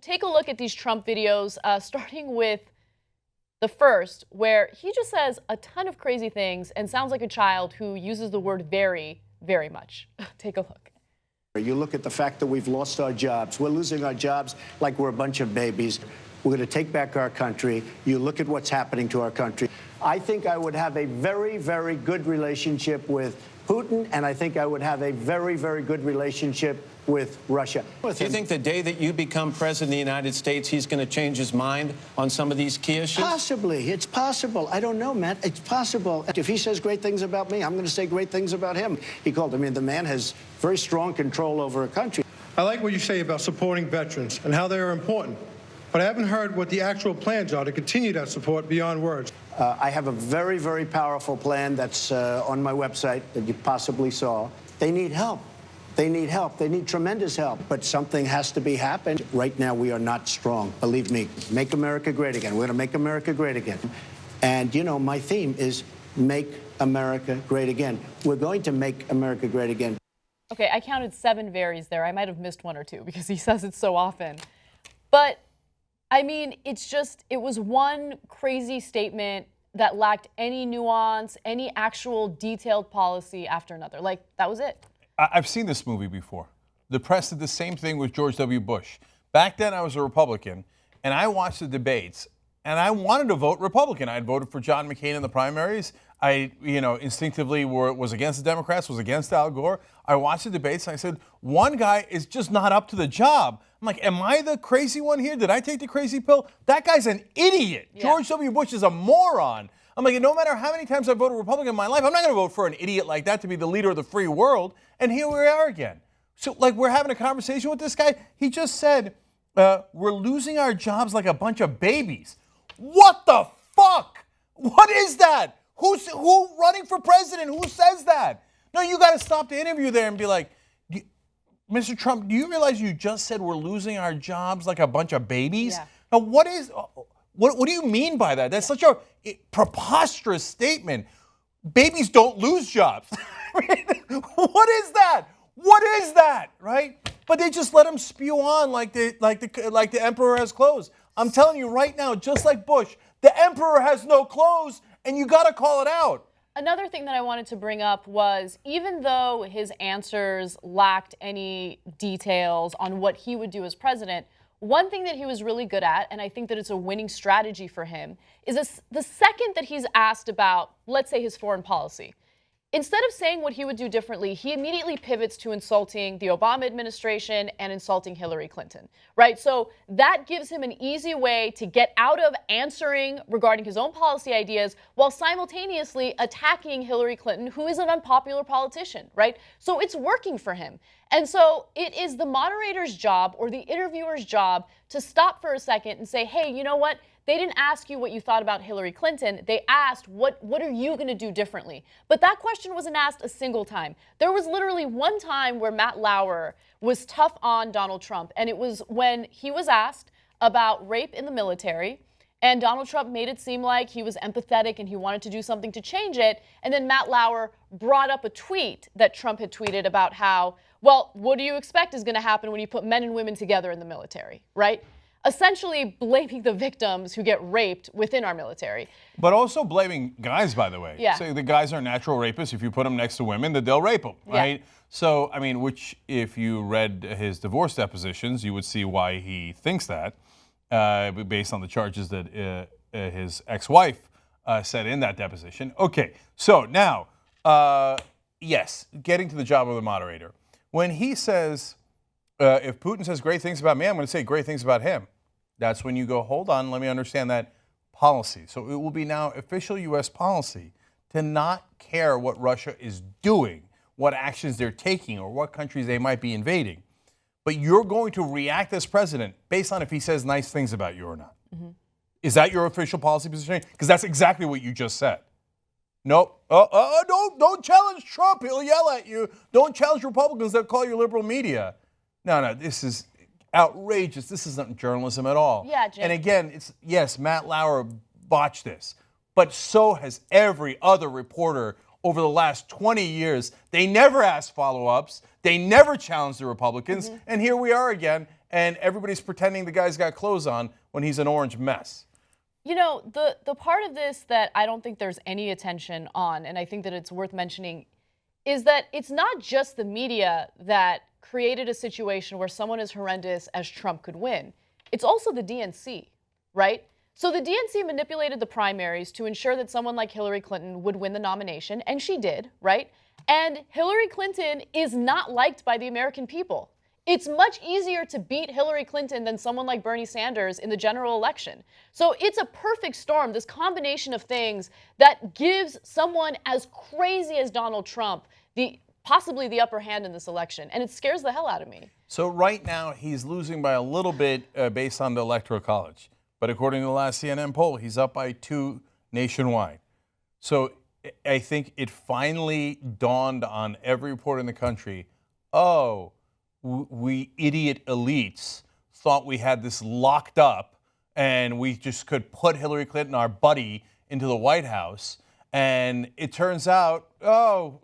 take a look at these Trump videos, starting with the first, where he just says a ton of crazy things and sounds like a child who uses the word very, very much. Take a look. You look at the fact that we've lost our jobs. We're losing our jobs like we're a bunch of babies. We're going to take back our country. You look at what's happening to our country. I think I would have a very, very good relationship with Putin, and I think I would have a very, very good relationship with Russia. Do you think the day that you become president of the United States, he's going to change his mind on some of these key issues? Possibly. It's possible. I don't know, Matt. It's possible. If he says great things about me, I'm going to say great things about him. He called, I mean, the man has very strong control over a country. I like what you say about supporting veterans and how they are important, but I haven't heard what the actual plans are to continue that support beyond words. I have a very, very powerful plan that's on my website that you possibly saw. They need help. They need help. They need tremendous help. But something has to be happened. Right now, we are not strong. Believe me, make America great again. We're going to make America great again. And, you know, my theme is make America great again. We're going to make America great again. Okay, I counted 7 varies there. I might have missed 1 or 2 because he says it so often. But, I mean, it was one crazy statement that lacked any nuance, any actual detailed policy after another. Like, that was it. I've seen this movie before. The press did the same thing with George W. Bush. Back then, I was a Republican, and I watched the debates, and I wanted to vote Republican. I had voted for John McCain in the primaries. I, instinctively was against the Democrats, was against Al Gore. I watched the debates, and I said, one guy is just not up to the job. I'm like, am I the crazy one here? Did I take the crazy pill? That guy's an idiot. Yeah. George W. Bush is a moron. I'm like, no matter how many times I voted Republican in my life, I'm not going to vote for an idiot like that to be the leader of the free world. And here we are again. So, like, we're having a conversation with this guy. He just said, we're losing our jobs like a bunch of babies. What the fuck? What is that? Who running for president? Who says that? No, you got to stop the interview there and be like, Mr. Trump, do you realize you just said we're losing our jobs like a bunch of babies? Yeah. Now, what do you mean by that? That's such a preposterous statement. Babies don't lose jobs. What is that? What is that? Right? But they just let him spew on like the emperor has clothes. I'm telling you right now, just like Bush, the emperor has no clothes, and you got to call it out. Another thing that I wanted to bring up was, even though his answers lacked any details on what he would do as president, one thing that he was really good at, and I think that it's a winning strategy for him, is the second that he's asked about, let's say, his foreign policy, instead of saying what he would do differently, he immediately pivots to insulting the Obama administration and insulting Hillary Clinton, right? So that gives him an easy way to get out of answering regarding his own policy ideas while simultaneously attacking Hillary Clinton, who is an unpopular politician, right? So it's working for him. And so it is the moderator's job or the interviewer's job to stop for a second and say, hey, you know what? They didn't ask you what you thought about Hillary Clinton. They asked, what are you going to do differently? But that question wasn't asked a single time. There was literally one time where Matt Lauer was tough on Donald Trump, and it was when he was asked about rape in the military, and Donald Trump made it seem like he was empathetic and he wanted to do something to change it. And then Matt Lauer brought up a tweet that Trump had tweeted about how, well, what do you expect is going to happen when you put men and women together in the military, right? Essentially blaming the victims who get raped within our military. But also blaming guys, by the way. Yeah. So the guys are natural rapists. If you put them next to women, then they'll rape them, right? Yeah. So, I mean, which if you read his divorce depositions, you would see why he thinks that, based on the charges that his ex-wife said in that deposition. Okay, so now, yes, getting to the job of the moderator. When he says, if Putin says great things about me, I'm going to say great things about him. That's when you go, hold on, let me understand that policy. So it will be now official U.S. policy to not care what Russia is doing, what actions they're taking, or what countries they might be invading. But you're going to react as president based on if he says nice things about you or not. Mm-hmm. Is that your official policy position? Because that's exactly what you just said. Nope. Don't challenge Trump. He'll yell at you. Don't challenge Republicans that call you liberal media. No, this is outrageous. This isn't journalism at all. Yeah, Jim. And again, yes, Matt Lauer botched this, but so has every other reporter over the last 20 years. They never asked follow-ups. They never challenged the Republicans. Mm-hmm. And here we are again. and everybody's pretending the guy's got clothes on when he's an orange mess. You know, the part of this that I don't think there's any attention on, and I think that it's worth mentioning, is that it's not just the media that created a situation where someone as horrendous as Trump could win. It's also the DNC, right? So the DNC manipulated the primaries to ensure that someone like Hillary Clinton would win the nomination, and she did, right? And Hillary Clinton is not liked by the American people. It's much easier to beat Hillary Clinton than someone like Bernie Sanders in the general election. So it's a perfect storm, this combination of things that gives someone as crazy as Donald Trump possibly the upper hand in this election. And it scares the hell out of me. So right now, he's losing by a little bit based on the Electoral College. But according to the last CNN poll, he's up by 2 nationwide. So I think it finally dawned on every reporter in the country, oh, we idiot elites thought we had this locked up and we just could put Hillary Clinton, our buddy, into the White House. And it turns out, oh,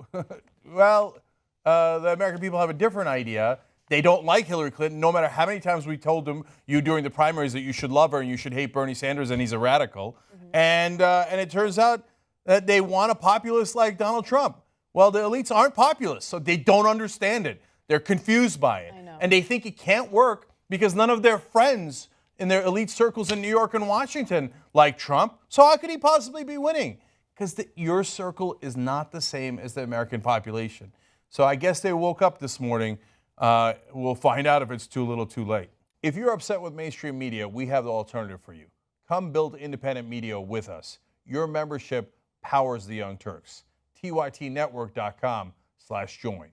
well, the American people have a different idea. They don't like Hillary Clinton, no matter how many times we told them during the primaries that you should love her and you should hate Bernie Sanders and he's a radical. And it turns out that they want a populist like Donald Trump. Well, the elites aren't populists, so they don't understand it. They're confused by it. And they think it can't work because none of their friends in their elite circles in New York and Washington like Trump. So how could he possibly be winning? Because your circle is not the same as the American population. So I guess they woke up this morning. We'll find out if it's too little too late. If you're upset with mainstream media, we have the alternative for you. Come build independent media with us. Your membership powers the Young Turks. TYTnetwork.com/join.